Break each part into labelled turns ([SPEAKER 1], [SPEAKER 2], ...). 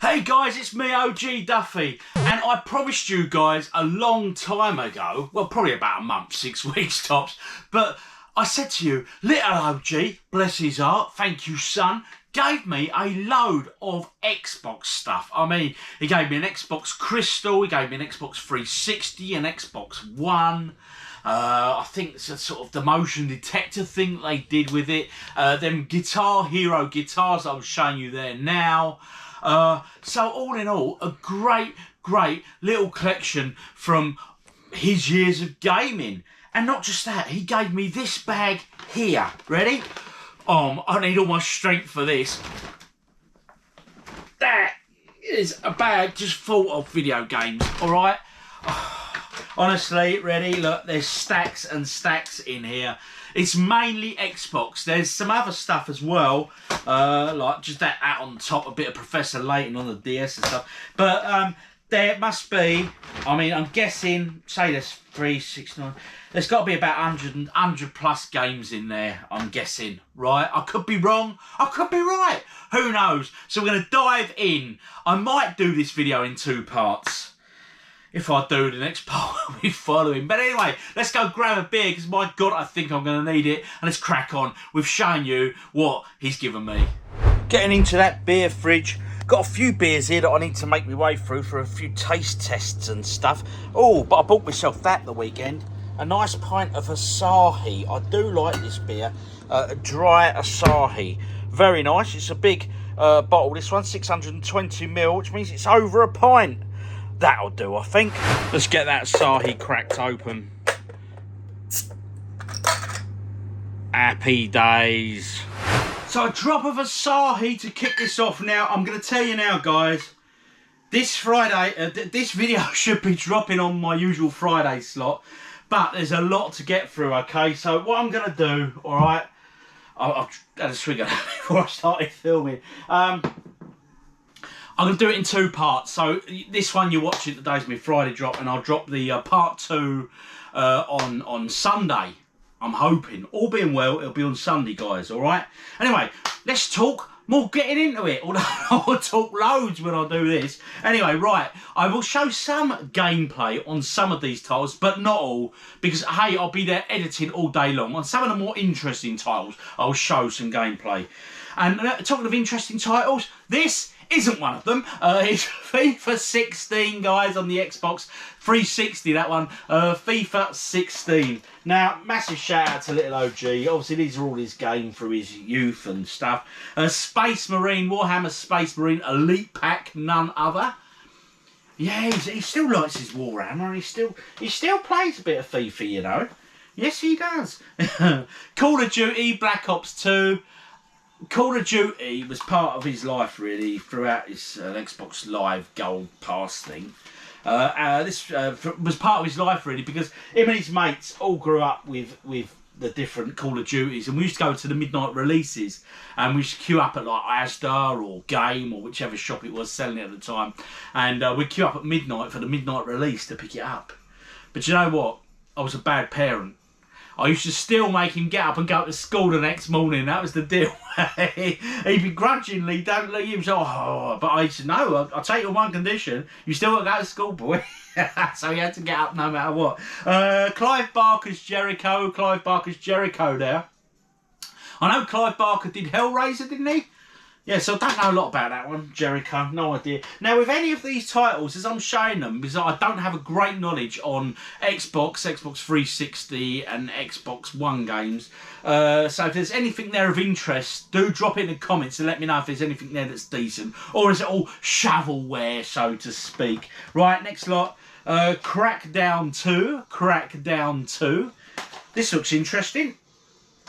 [SPEAKER 1] Hey guys, it's me, OGDuffy, and I promised you guys a long time ago, well probably about a month, 6 weeks tops, but I said to you, little OG, bless his heart, thank you son, gave me a load of Xbox stuff. I mean, he gave me an Xbox Crystal, he gave me an Xbox 360, an Xbox One. I think it's a sort of the motion detector thing they did with it. Them Guitar Hero guitars I was showing you there now. So all in all, a great little collection from his years of gaming. And not just that, he gave me this bag here. Ready? I need all my strength for this. That is a bag just full of video games, alright? Honestly, ready? Look, there's stacks and stacks in here. It's mainly Xbox. There's some other stuff as well, like just that on top, a bit of Professor Layton on the DS and stuff. But there must be, I mean, I'm guessing, say there's 3, 6, 9. There's got to be about 100 plus games in there, I'm guessing, right? I could be wrong. I could be right. Who knows? So we're going to dive in. I might do this video in 2 parts. If I do, the next part will be following. But anyway, let's go grab a beer, because my God, I think I'm going to need it. And let's crack on with showing you what he's given me. Getting into that beer fridge. Got a few beers here that I need to make my way through for a few taste tests and stuff. Oh, but I bought myself that the weekend. A nice pint of Asahi. I do like this beer. Dry Asahi. Very nice. It's a big bottle. This one, 620ml, which means it's over a pint. That'll do, I think. Let's get that Asahi cracked open. Happy days. So a drop of Asahi to kick this off now. I'm going to tell you now, guys. This Friday, this video should be dropping on my usual Friday slot. But there's a lot to get through, okay? So what I'm going to do, alright? I'll had a swig of that before I started filming. I'm going to do it in 2 parts. So this one you're watching today's my Friday drop, and I'll drop the part 2 on Sunday. I'm hoping. All being well, it'll be on Sunday, guys, all right? Anyway, let's talk more getting into it. Although I will talk loads when I do this. Anyway, right, I will show some gameplay on some of these titles, but not all, because, hey, I'll be there editing all day long. On some of the more interesting titles, I'll show some gameplay. And talking of interesting titles, this isn't one of them. It's FIFA 16, guys, on the Xbox 360, that one. FIFA 16. Now, massive shout out to little OG. Obviously, these are all his game through his youth and stuff. Space Marine, Warhammer Space Marine Elite Pack, none other. Yeah, he still likes his Warhammer, and he still plays a bit of FIFA, you know. Yes, he does. Call of Duty, Black Ops 2. Call of Duty was part of his life, really, throughout his Xbox Live Gold Pass thing. This was part of his life, really, because him and his mates all grew up with the different Call of Duties, and we used to go to the midnight releases, and we used to queue up at like Asda or Game or whichever shop it was selling it at the time, and we'd queue up at midnight for the midnight release to pick it up. But you know what? I was a bad parent. I used to still make him get up and go to school the next morning. That was the deal. He begrudgingly don't leave him. So, but I used to know. I'll take you on one condition. You still got to go to school, boy. So he had to get up no matter what. Clive Barker's Jericho. Clive Barker's Jericho there. I know Clive Barker did Hellraiser, didn't he? Yeah, so I don't know a lot about that one, Jericho, no idea. Now, with any of these titles, as I'm showing them, because I don't have a great knowledge on Xbox 360 and Xbox One games, so if there's anything there of interest, do drop it in the comments and let me know if there's anything there that's decent. Or is it all shovelware, so to speak? Right, next lot, Crackdown 2, Crackdown 2. This looks interesting.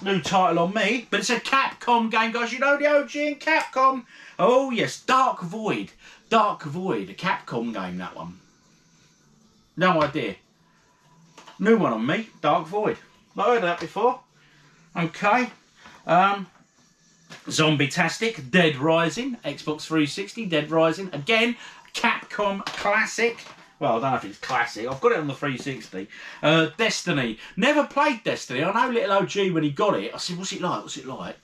[SPEAKER 1] New title on me, but it's a Capcom game, guys. You know the OG and Capcom. Oh yes, Dark Void. Dark Void, a Capcom game, that one. No idea. New one on me, Dark Void. Not heard of that before. Okay. Zombie-tastic, Dead Rising, Xbox 360, Dead Rising. Again, Capcom classic. Well, I don't know if it's classic. I've got it on the 360. Destiny. Never played Destiny. I know little OG, when he got it, I said, what's it like? What's it like?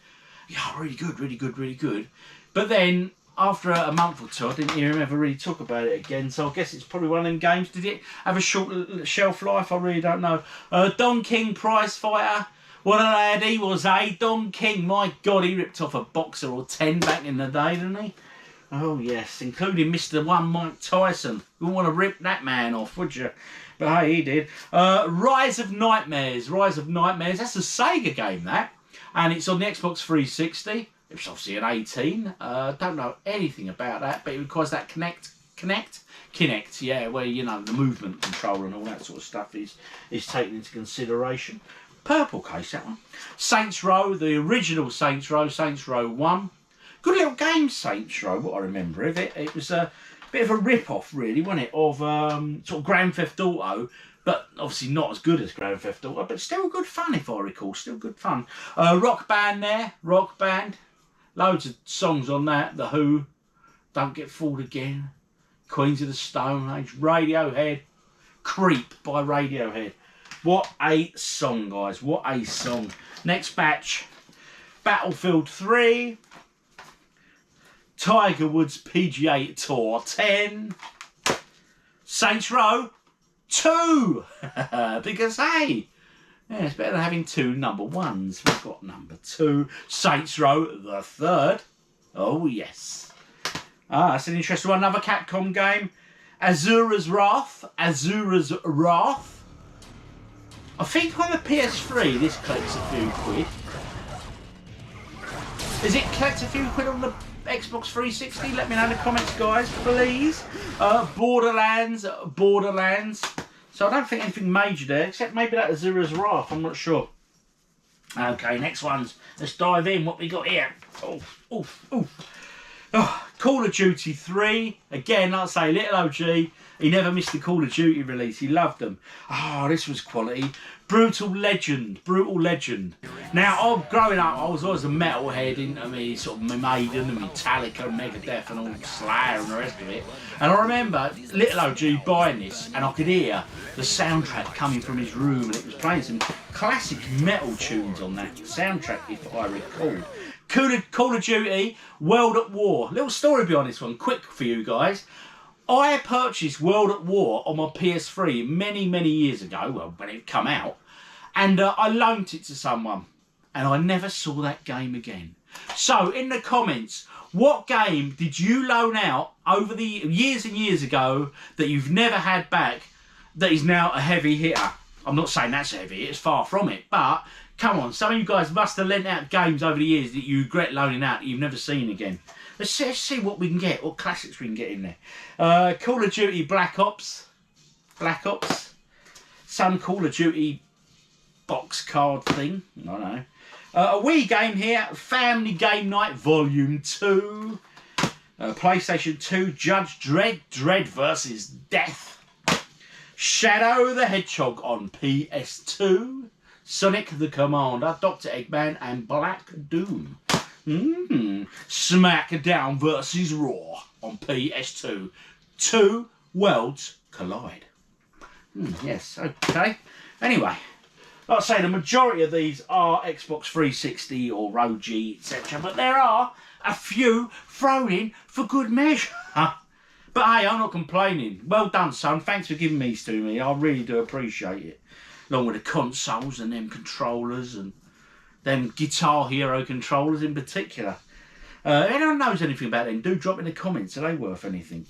[SPEAKER 1] Yeah, really good, really good, really good. But then after a month or two, I didn't hear him ever really talk about it again. So I guess it's probably one of them games. Did it have a short shelf life? I really don't know. Don King prize fighter. What a lad he was, eh? Don King. My God, he ripped off a boxer or 10 back in the day, didn't he? Oh, yes. Including Mr. One Mike Tyson. You wouldn't want to rip that man off, would you? But hey, he did. Rise of Nightmares. Rise of Nightmares. That's a Sega game, that. And it's on the Xbox 360. It's obviously an 18. Don't know anything about that, but it requires that Kinect, yeah, where, you know, the movement control and all that sort of stuff is taken into consideration. Purple case, that one. Saints Row, the original Saints Row 1. Good little game, Saints Row, what I remember of it. It was a bit of a rip-off, really, wasn't it, of sort of Grand Theft Auto, but obviously not as good as Grand Theft Auto, but still good fun, if I recall, still good fun. Rock Band there, Rock Band. Loads of songs on that. The Who, Don't Get Fooled Again, Queens of the Stone Age, Radiohead, Creep by Radiohead. What a song, guys, what a song. Next batch, Battlefield 3, Tiger Woods PGA Tour 10, Saints Row 2, because hey, yeah, it's better than having 2 number 1s. We've got number 2, Saints Row the 3rd. Oh yes. That's an interesting one. Another Capcom game, Azura's Wrath. Azura's Wrath. I think on the PS3 this collects a few quid. Is it collects a few quid on the Xbox 360? Let me know in the comments, guys, please. Borderlands. So I don't think anything major there, except maybe that Azura's Wrath, I'm not sure. Okay, next ones. Let's dive in. What we got here? Oh, Call of Duty 3. Again, like I say, little OG. He never missed the Call of Duty release. He loved them. Oh, this was quality. Brutal Legend. Now, growing up, I was always a metalhead into me, sort of Maiden and Metallica and Megadeth and all Slayer and the rest of it. And I remember little OG buying this, and I could hear the soundtrack coming from his room, and it was playing some classic metal tunes on that soundtrack, if I recall. Call of Duty World at War. Little story behind this one, quick for you guys. I purchased World at War on my PS3 many, many years ago, well, when it come out, and I loaned it to someone, and I never saw that game again. So, in the comments, what game did you loan out over the years and years ago that you've never had back that is now a heavy hitter? I'm not saying that's a heavy hit, it's far from it, but come on, some of you guys must have lent out games over the years that you regret loaning out that you've never seen again. Let's see what we can get, what classics we can get in there. Call of Duty Black Ops. Some Call of Duty box card thing, I don't know. A Wii game here, Family Game Night Volume 2. PlayStation 2, Judge Dredd vs. Death. Shadow the Hedgehog on PS2. Sonic the Commander, Dr. Eggman and Black Doom. SmackDown vs. Raw on PS2. 2 worlds collide. Yes, okay. Anyway, like I say, the majority of these are Xbox 360 or OG, etc. But there are a few thrown in for good measure. But hey, I'm not complaining. Well done, son. Thanks for giving these to me. I really do appreciate it. Along with the consoles and them controllers and them Guitar Hero controllers in particular. If anyone knows anything about them, do drop in the comments. Are they worth anything?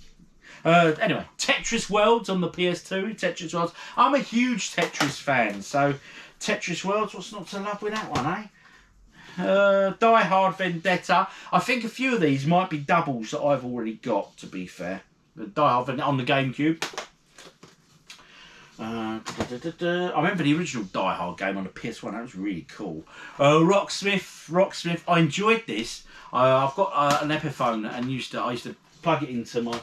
[SPEAKER 1] Anyway, Tetris Worlds on the PS2. Tetris Worlds. I'm a huge Tetris fan, so Tetris Worlds, what's not to love with that one, eh? Die Hard Vendetta. I think a few of these might be doubles that I've already got, to be fair. The Die Hard Vendetta on the GameCube. I remember the original Die Hard game on the PS1. That was really cool. Rocksmith. I enjoyed this. I've got an Epiphone and I used to plug it into my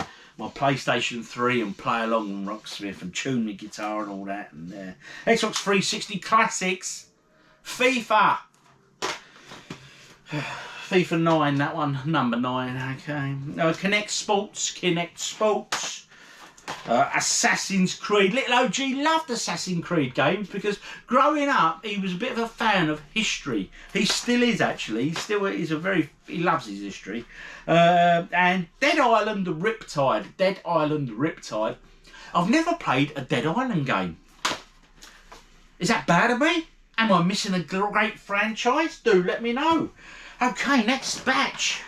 [SPEAKER 1] PlayStation 3 and play along on Rocksmith and tune my guitar and all that. And Xbox 360 classics. FIFA 9, that one, number 9. Okay. Kinect Sports. Assassin's Creed. Little OG loved Assassin's Creed games because growing up he was a bit of a fan of history. He still is actually. He loves his history. And Dead Island Riptide. Dead Island Riptide. I've never played a Dead Island game. Is that bad of me? Am I missing a great franchise? Do let me know. Okay, next batch.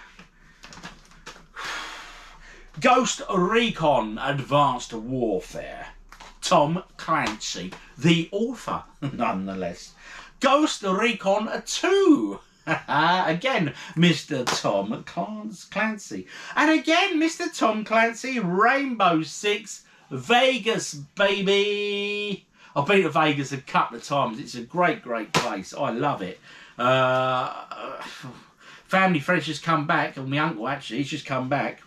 [SPEAKER 1] Ghost Recon Advanced Warfare. Tom Clancy, the author, nonetheless. Ghost Recon 2. Again, Mr. Tom Clancy. And again, Mr. Tom Clancy, Rainbow Six Vegas, baby. I've been to Vegas a couple of times. It's a great, great place. I love it. Family friends just come back, or my uncle actually, he's just come back.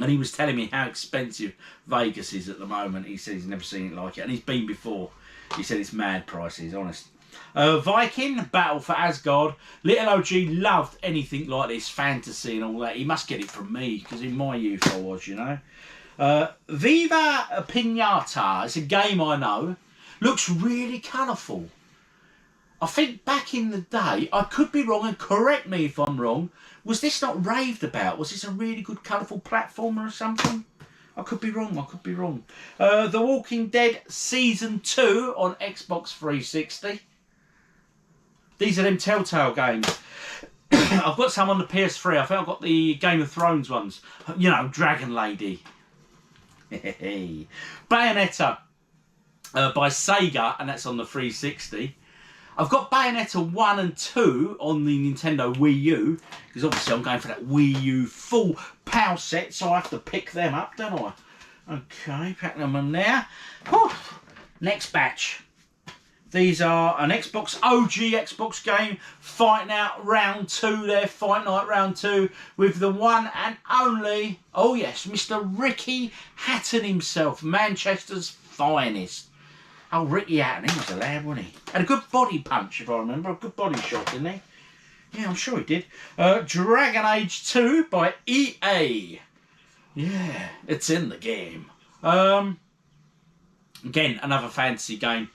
[SPEAKER 1] And he was telling me how expensive Vegas is at the moment. He said he's never seen it like it. And he's been before. He said it's mad prices, honest. Viking, Battle for Asgard. Little OG loved anything like this, fantasy and all that. He must get it from me, because in my youth I was, you know. Viva Pinata. It's a game I know. Looks really colourful. I think back in the day, I could be wrong and correct me if I'm wrong, was this not raved about? Was this a really good colourful platformer or something? I could be wrong, I could be wrong. The Walking Dead Season 2 on Xbox 360. These are them Telltale games. I've got some on the PS3. I think I've got the Game of Thrones ones. You know, Dragon Lady. Bayonetta by Sega, and that's on the 360. I've got Bayonetta 1 and 2 on the Nintendo Wii U, because obviously I'm going for that Wii U full power set, so I have to pick them up, don't I? Okay, pack them in there. Whew. Next batch. These are an Xbox, OG Xbox game, Fight Night Round 2 there, Fight Night Round 2, with the one and only, oh yes, Mr. Ricky Hatton himself, Manchester's finest. Oh, Ricky Hatton, he was a lad, wasn't he? Had a good body punch, if I remember. A good body shot, didn't he? Yeah, I'm sure he did. Dragon Age 2 by EA. Yeah, it's in the game. Again, another fantasy game.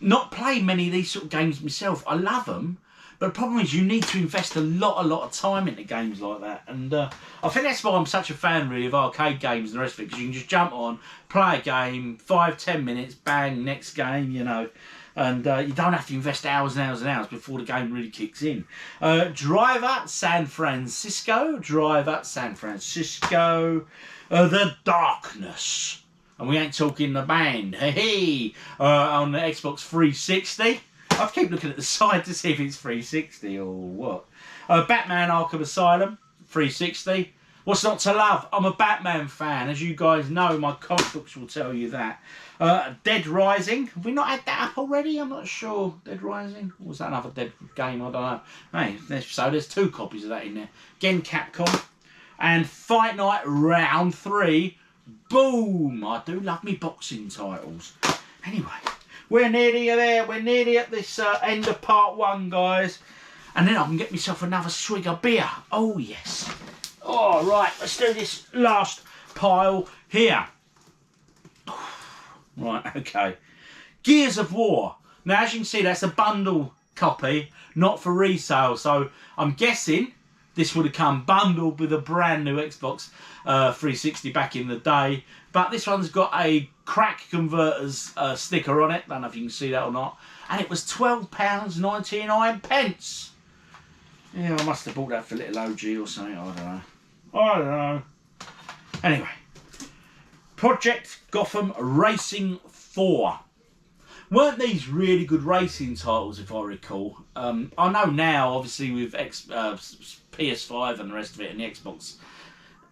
[SPEAKER 1] Not played many of these sort of games myself. I love them. But the problem is you need to invest a lot of time into games like that. And I think that's why I'm such a fan, really, of arcade games and the rest of it. Because you can just jump on, play a game, 5-10 minutes, bang, next game, you know. And you don't have to invest hours and hours and hours before the game really kicks in. Driver San Francisco. Driver San Francisco. The Darkness. And we ain't talking the band. Hey, on the Xbox 360. I keep looking at the side to see if it's 360 or what. Batman Arkham Asylum, 360. What's not to love? I'm a Batman fan. As you guys know, my comic books will tell you that. Dead Rising. Have we not had that up already? I'm not sure. Dead Rising? Or was that another Dead game? I don't know. Hey, so there's 2 copies of that in there. Again, Capcom. And Fight Night Round 3. Boom! I do love me boxing titles. Anyway. We're nearly there. We're nearly at this end of part 1, guys. And then I can get myself another swig of beer. Oh, yes. All right, let's do this last pile here. Right, okay. Gears of War. Now, as you can see, that's a bundle copy, not for resale. So I'm guessing this would have come bundled with a brand new Xbox 360 back in the day. But this one's got a crack converters sticker on it. Don't know if you can see that or not. And it was £12.99. Yeah, I must have bought that for little OG or something. I don't know. I don't know. Anyway. Project Gotham Racing 4. Weren't these really good racing titles, if I recall? I know now, obviously, with PS5 and the rest of it and the Xbox,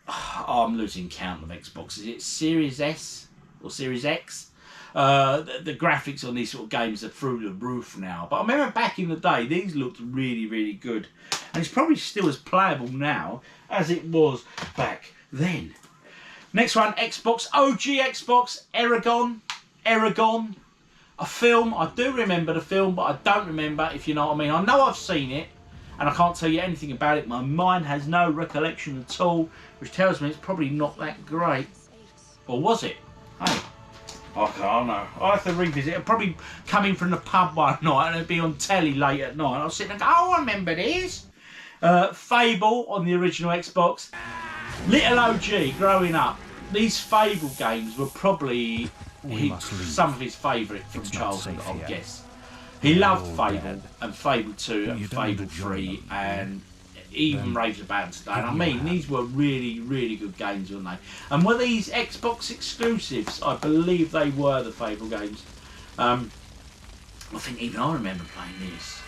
[SPEAKER 1] I'm losing count of Xbox. Is it Series S or Series X? The graphics on these sort of games are through the roof now. But I remember back in the day, these looked really, really good. And it's probably still as playable now as it was back then. Next one, Xbox, OG Xbox, Eragon. A film, I do remember the film, but I don't remember, if you know what I mean. I know I've seen it, and I can't tell you anything about it. My mind has no recollection at all, which tells me it's probably not that great. Or was it? Hey, I don't know. I have to revisit it. Probably coming from the pub one night and it'd be on telly late at night. I'll sit and go, oh, I remember this. Fable on the original Xbox. Little OG growing up. These Fable games were probably some of his favourite from childhood, I would guess. He loved Fable and Fable 2 and Fable 3 and even raves about today. And I mean, these were really, really good games, weren't they? And were these Xbox exclusives? I believe they were, the Fable games. I think even I remember playing this.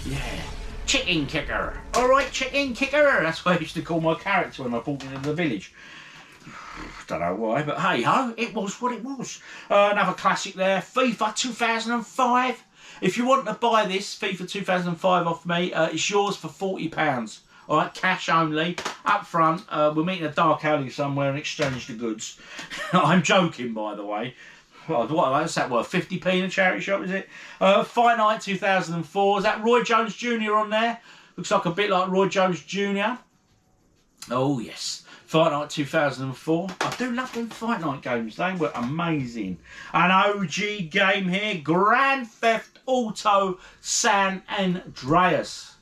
[SPEAKER 1] Yeah. Chicken Kicker. Alright, Chicken Kicker. That's what I used to call my character when I brought him into the village. Don't know why, but hey ho, it was what it was. Another classic there, FIFA 2005. If you want to buy this FIFA 2005 off me, it's yours for £40. Alright, cash only, up front. We'll meet in a dark alley somewhere and exchange the goods. I'm joking, by the way. What's that worth? 50p in a charity shop, is it? Fight Night 2004. Is that Roy Jones Jr. on there? Looks like a bit like Roy Jones Jr. Oh, yes. Fight Night 2004. I do love them Fight Night games. They were amazing. An OG game here. Grand Theft Auto San Andreas.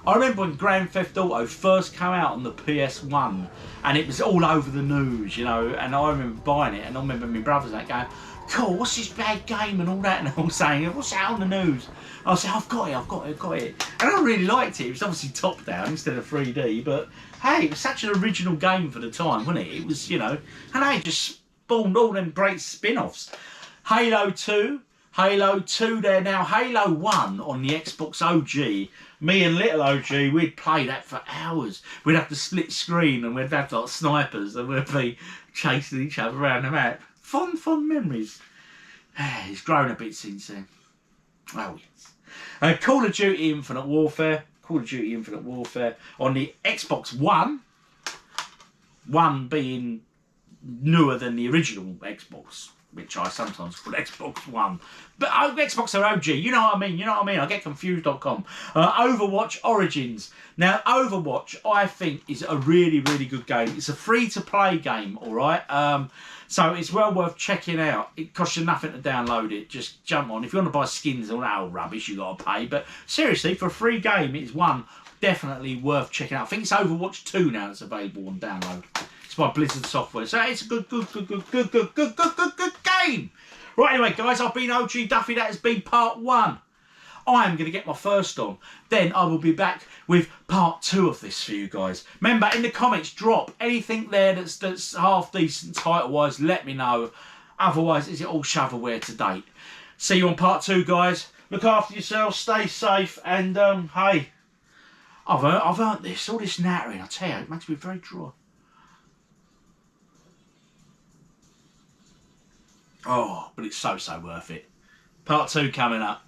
[SPEAKER 1] I remember when Grand Theft Auto first came out on the PS1 and it was all over the news, you know, and I remember buying it and I remember my brothers like going, cool, what's this bad game and all that, and all saying, what's that on the news? I was like, I've got it. And I really liked it. It was obviously top down instead of 3D, but hey, it was such an original game for the time, wasn't it? It was, you know, and they just spawned all them great spin-offs. Halo 2 there now. Halo 1 on the Xbox OG. Me and little OG, we'd play that for hours. We'd have to split screen and we'd have like snipers and we'd be chasing each other around the map. Fond memories. He's grown a bit since then. Oh yes. Call of Duty Infinite Warfare. Call of Duty Infinite Warfare on the Xbox One. One being newer than the original Xbox, which I sometimes call Xbox One. But Xbox are OG, you know what I mean, I get confused.com. Overwatch Origins. Now, Overwatch, I think, is a really, really good game. It's a free-to-play game, alright? So it's well worth checking out. It costs you nothing to download it. Just jump on. If you want to buy skins and all that old rubbish, you got to pay. But seriously, for a free game, it's one definitely worth checking out. I think it's Overwatch 2 now that's available on download. It's by Blizzard Software. So it's a good game. Right, anyway, guys, I've been OGDuffy. That has been part 1. I am going to get my first on. Then I will be back with part 2 of this for you guys. Remember, in the comments, drop anything there that's half decent title-wise. Let me know. Otherwise, is it all shovelware to date? See you on part 2, guys. Look after yourselves. Stay safe. And, hey, I've earned this. All this nattering, I tell you, it makes me very dry. Oh, but it's so worth it. Part 2 coming up.